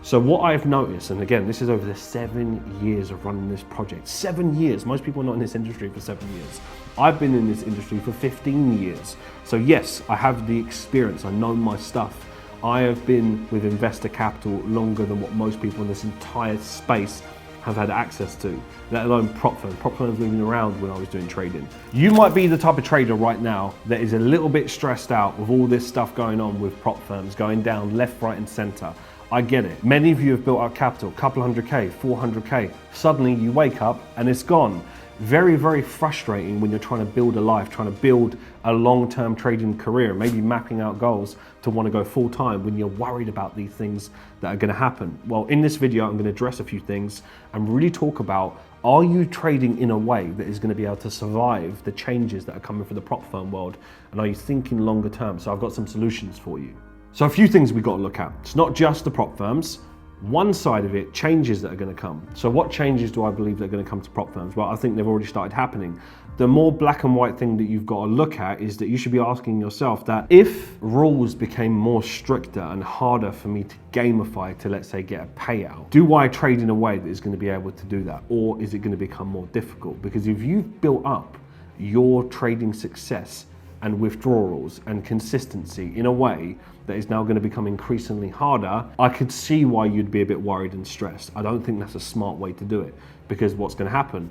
So what I've noticed, and again, this is over the 7 years of running this project. 7 years. Most people are not in this industry for 7 years. I've been in this industry for 15 years. So yes, I have the experience. I know my stuff. I have been with investor capital longer than what most people in this entire space have had access to, let alone prop firms. Prop firms were even around when I was doing trading. You might be the type of trader right now that is a little bit stressed out with all this stuff going on with prop firms going down left, right, and center. I get it. Many of you have built up capital, a couple 100K, 400K. Suddenly you wake up and it's gone. Very, very frustrating when you're trying to build a life, trying to build a long-term trading career, maybe mapping out goals to want to go full-time when you're worried about these things that are going to happen. Well, in this video, I'm going to address a few things and really talk about, are you trading in a way that is going to be able to survive the changes that are coming from the prop firm world? And are you thinking longer term? So I've got some solutions for you. So a few things we've got to look at. It's not just the prop firms. One side of it, changes that are going to come. So what changes do I believe that are going to come to prop firms? Well, I think they've already started happening. The more black and white thing that you've got to look at is that you should be asking yourself that if rules became more stricter and harder for me to gamify to, let's say, get a payout, do I trade in a way that is going to be able to do that? Or is it going to become more difficult? Because if you've built up your trading success and withdrawals and consistency in a way that is now going to become increasingly harder, I could see why you'd be a bit worried and stressed. I don't think that's a smart way to do it, because what's going to happen,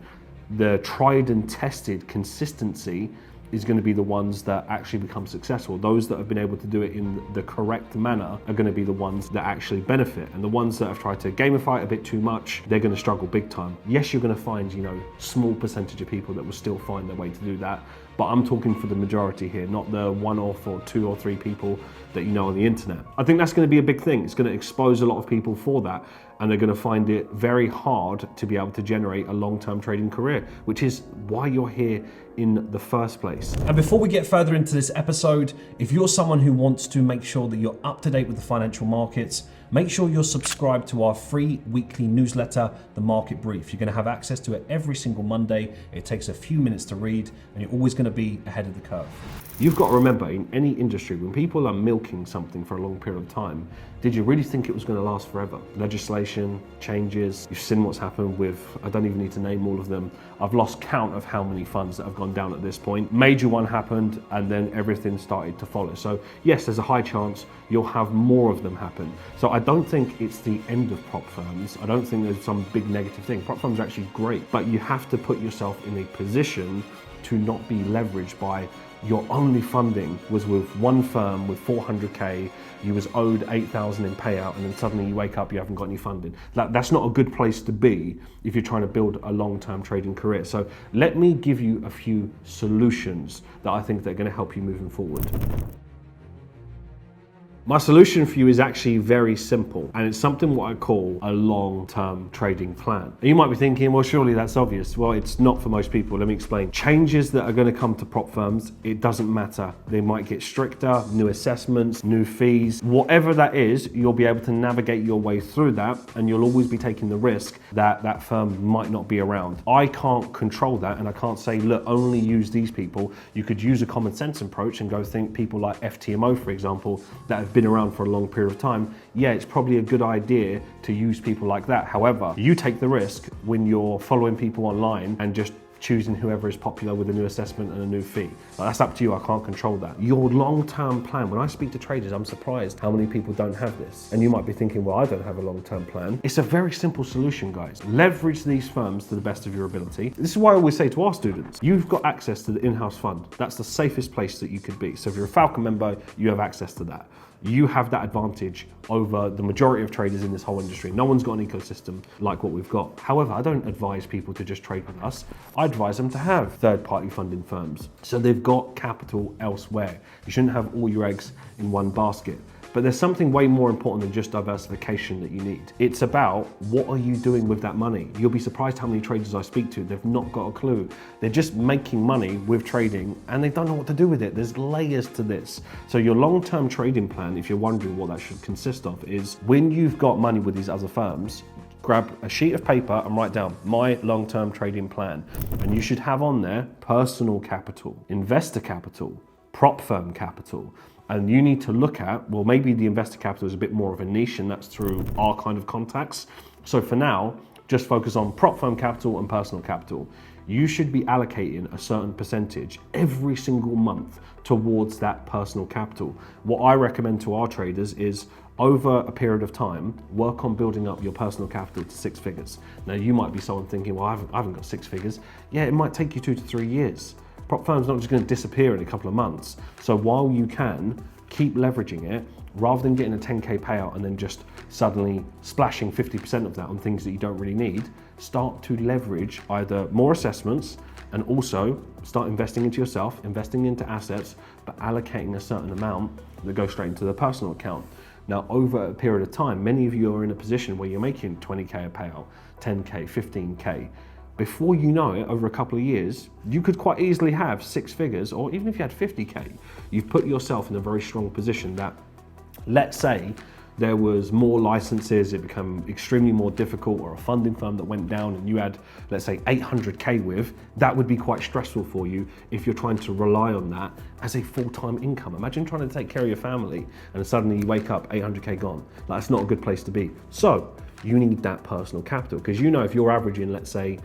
the tried and tested consistency is going to be the ones that actually become successful. Those that have been able to do it in the correct manner are going to be the ones that actually benefit. And the ones that have tried to gamify it a bit too much, they're going to struggle big time. Yes, you're going to find, small percentage of people that will still find their way to do that. But I'm talking for the majority here, not the one-off or 2 or 3 people that you know on the internet. I think that's going to be a big thing. It's going to expose a lot of people for that, and they're going to find it very hard to be able to generate a long-term trading career, which is why you're here in the first place. And before we get further into this episode, if you're someone who wants to make sure that you're up to date with the financial markets, make sure you're subscribed to our free weekly newsletter, The Market Brief. You're going to have access to it every single Monday. It takes a few minutes to read, and you're always going to be ahead of the curve. You've got to remember, in any industry, when people are milking something for a long period of time, did you really think it was going to last forever? Legislation, changes, you've seen what's happened with, I don't even need to name all of them. I've lost count of how many funds that have gone down at this point. Major one happened and then everything started to follow. So yes, there's a high chance you'll have more of them happen. So I don't think it's the end of prop firms. I don't think there's some big negative thing. Prop firms are actually great, but you have to put yourself in a position to not be leveraged by your only funding was with one firm with 400K, you was owed 8,000 in payout, and then suddenly you wake up, you haven't got any funding. That's not a good place to be if you're trying to build a long-term trading career. So let me give you a few solutions that I think that are going to help you moving forward. My solution for you is actually very simple, and it's something what I call a long-term trading plan. And you might be thinking, well, surely that's obvious. Well, it's not for most people. Let me explain. Changes that are going to come to prop firms, it doesn't matter. They might get stricter, new assessments, new fees, whatever that is, you'll be able to navigate your way through that, and you'll always be taking the risk that that firm might not be around. I can't control that, and I can't say, look, only use these people. You could use a common sense approach and go think people like FTMO, for example, that have been around for a long period of time. Yeah, it's probably a good idea to use people like that. However, you take the risk when you're following people online and just choosing whoever is popular with a new assessment and a new fee. That's up to you, I can't control that. Your long-term plan, when I speak to traders, I'm surprised how many people don't have this. And you might be thinking, well, I don't have a long-term plan. It's a very simple solution, guys. Leverage these firms to the best of your ability. This is why I always say to our students, you've got access to the in-house fund. That's the safest place that you could be. So if you're a Falcon member, you have access to that. You have that advantage over the majority of traders in this whole industry. No one's got an ecosystem like what we've got. However, I don't advise people to just trade with us. I advise them to have third-party funding firms. So they've got capital elsewhere. You shouldn't have all your eggs in one basket. But there's something way more important than just diversification that you need. It's about what are you doing with that money? You'll be surprised how many traders I speak to, they've not got a clue. They're just making money with trading and they don't know what to do with it. There's layers to this. So your long-term trading plan, if you're wondering what that should consist of, is when you've got money with these other firms, grab a sheet of paper and write down my long-term trading plan. And you should have on there personal capital, investor capital, prop firm capital, And you need to look at, well, maybe the investor capital is a bit more of a niche, and that's through our kind of contacts. So for now, just focus on prop firm capital and personal capital. You should be allocating a certain percentage every single month towards that personal capital. What I recommend to our traders is, over a period of time, work on building up your personal capital to 6 figures. Now, you might be someone thinking, well, I haven't got 6 figures. Yeah, it might take you 2 to 3 years. Prop firm's not just going to disappear in a couple of months. So while you can, keep leveraging it, rather than getting a 10K payout and then just suddenly splashing 50% of that on things that you don't really need. Start to leverage either more assessments, and also start investing into yourself, investing into assets, but allocating a certain amount that goes straight into the personal account. Now, over a period of time, many of you are in a position where you're making 20K a payout, 10K, 15K. Before you know it, over a couple of years, you could quite easily have 6 figures, or even if you had 50K, you've put yourself in a very strong position that, let's say, there was more licenses, it became extremely more difficult, or a funding firm that went down and you had, let's say, 800K with, that would be quite stressful for you if you're trying to rely on that as a full-time income. Imagine trying to take care of your family and suddenly you wake up 800K gone. That's not a good place to be. So you need that personal capital, because you know if you're averaging, let's say,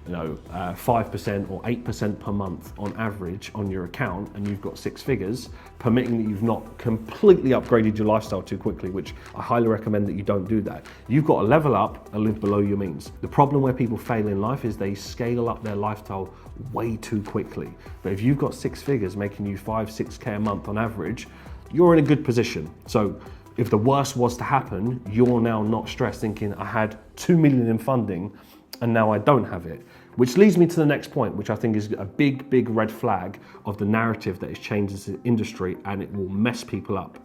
5% or 8% per month on average on your account, and you've got 6 figures, permitting that you've not completely upgraded your lifestyle too quickly, which I highly recommend that you don't do that. You've got to level up and live below your means. The problem where people fail in life is they scale up their lifestyle way too quickly. But if you've got 6 figures making you 5-6K a month on average, you're in a good position. So if the worst was to happen, you're now not stressed thinking, I had 2 million in funding and now I don't have it. Which leads me to the next point, which I think is a big, big red flag of the narrative that has changed this industry, and it will mess people up.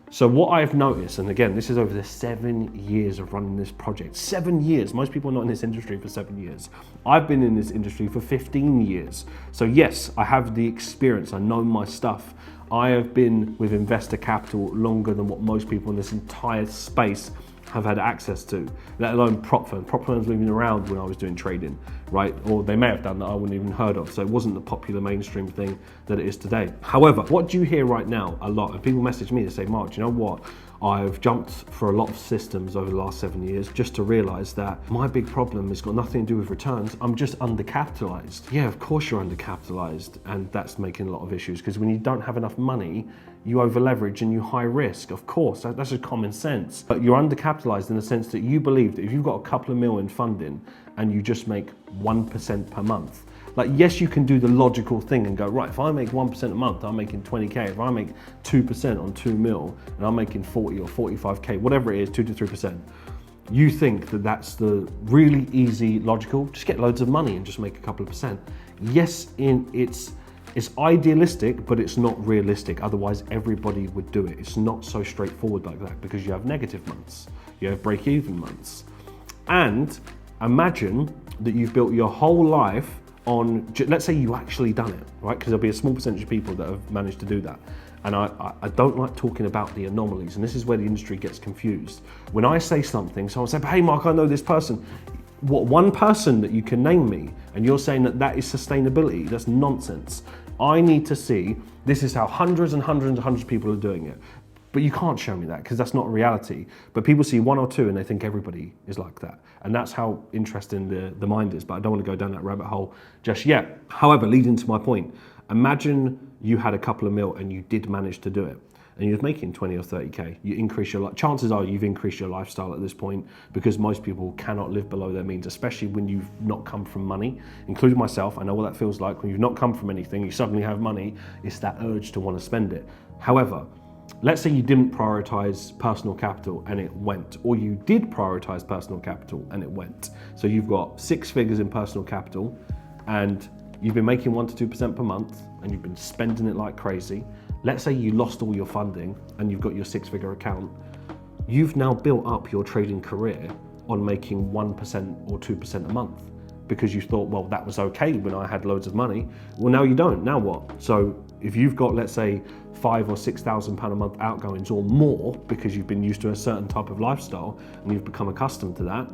So what I've noticed, and again, this is over the 7 years of running this project, 7 years. Most people are not in this industry for 7 years. I've been in this industry for 15 years. So yes, I have the experience, I know my stuff. I have been with investor capital longer than what most people in this entire space have had access to, let alone prop firms. Prop firms were even around when I was doing trading, right? Or they may have done that I wouldn't even heard of. So it wasn't the popular mainstream thing that it is today. However, what do you hear right now a lot? And people message me to say, Mark, do you know what? I've jumped for a lot of systems over the last 7 years just to realize that my big problem has got nothing to do with returns. I'm just undercapitalized. Yeah, of course you're undercapitalized, and that's making a lot of issues, because when you don't have enough money, you over leverage and you high risk. Of course, that's just common sense. But you're undercapitalized in the sense that you believe that if you've got a couple of mil in funding and you just make 1% per month, like, yes, you can do the logical thing and go, right, if I make 1% a month, I'm making 20K. If I make 2% on 2 mil and I'm making 40 or 45K, whatever it is, 2 to 3%, you think that that's the really easy, logical, just get loads of money and just make a couple of percent. Yes, it's idealistic, but it's not realistic. Otherwise, everybody would do it. It's not so straightforward like that, because you have negative months, you have break-even months. And imagine that you've built your whole life on, let's say you actually done it, right? Because there'll be a small percentage of people that have managed to do that. And I don't like talking about the anomalies, and this is where the industry gets confused. When I say something, someone says, hey Mark, I know this person. What, one person that you can name me, and you're saying that that is sustainability? That's nonsense. I need to see, this is how hundreds and hundreds and hundreds of people are doing it. But you can't show me that, because that's not reality. But people see 1 or 2 and they think everybody is like that. And that's how interesting the mind is. But I don't want to go down that rabbit hole just yet. However, leading to my point, imagine you had a couple of mil and you did manage to do it, and you're making 20 or 30K. You increase your, chances are you've increased your lifestyle at this point, because most people cannot live below their means, especially when you've not come from money, including myself. I know what that feels like. When you've not come from anything, you suddenly have money, it's that urge to want to spend it. However, let's say you didn't prioritize personal capital and it went, or you did prioritize personal capital and it went. So you've got 6 figures in personal capital and you've been making 1 to 2% per month and you've been spending it like crazy. Let's say you lost all your funding and you've got your 6-figure account. You've now built up your trading career on making 1% or 2% a month, because you thought, well, that was okay when I had loads of money. Well, now you don't. Now what? So if you've got, let's say, £5,000 or £6,000 a month outgoings or more, because you've been used to a certain type of lifestyle and you've become accustomed to that,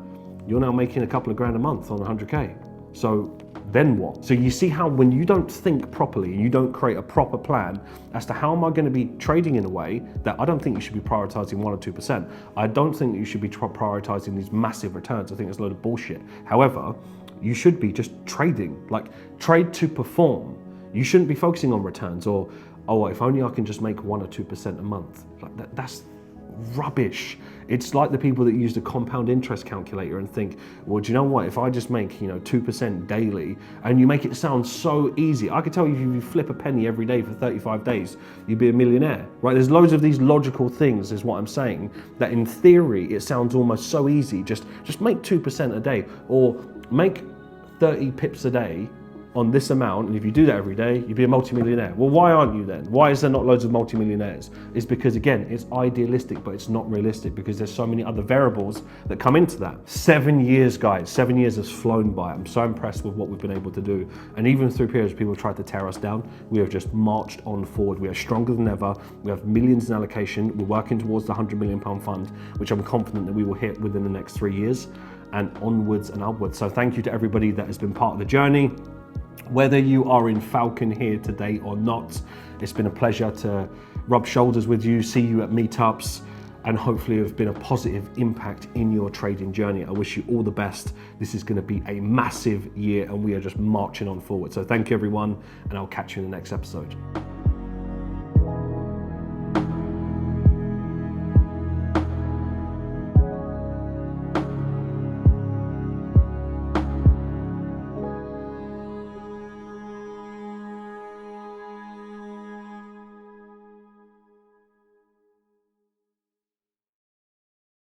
you're now making a couple of grand a month on 100K. So then what? So you see how when you don't think properly and you don't create a proper plan as to how am I going to be trading in a way that I don't think you should be prioritizing 1 or 2%. I don't think that you should be prioritizing these massive returns. I think it's a load of bullshit. However, you should be just trading, like trade to perform. You shouldn't be focusing on returns or, oh, if only I can just make 1 or 2% a month. Like that's rubbish. It's like the people that use the compound interest calculator and think, well, do you know what? If I just make 2% daily, and you make it sound so easy. I could tell you if you flip a penny every day for 35 days, you'd be a millionaire, right? There's loads of these logical things, is what I'm saying, that in theory it sounds almost so easy. Just make 2% a day, or make 30 pips a day on this amount, and if you do that every day, you'd be a multimillionaire. Well, why aren't you then? Why is there not loads of multimillionaires? It's because, again, it's idealistic, but it's not realistic because there's so many other variables that come into that. 7 years, guys, 7 years has flown by. I'm so impressed with what we've been able to do. And even through periods people have tried to tear us down, we have just marched on forward. We are stronger than ever. We have millions in allocation. We're working towards the £100 million fund, which I'm confident that we will hit within the next 3 years, and onwards and upwards. So thank you to everybody that has been part of the journey. Whether you are in Falcon here today or not, it's been a pleasure to rub shoulders with you, see you at meetups, and hopefully have been a positive impact in your trading journey. I wish you all the best. This is going to be a massive year and we are just marching on forward. So thank you everyone, and I'll catch you in the next episode.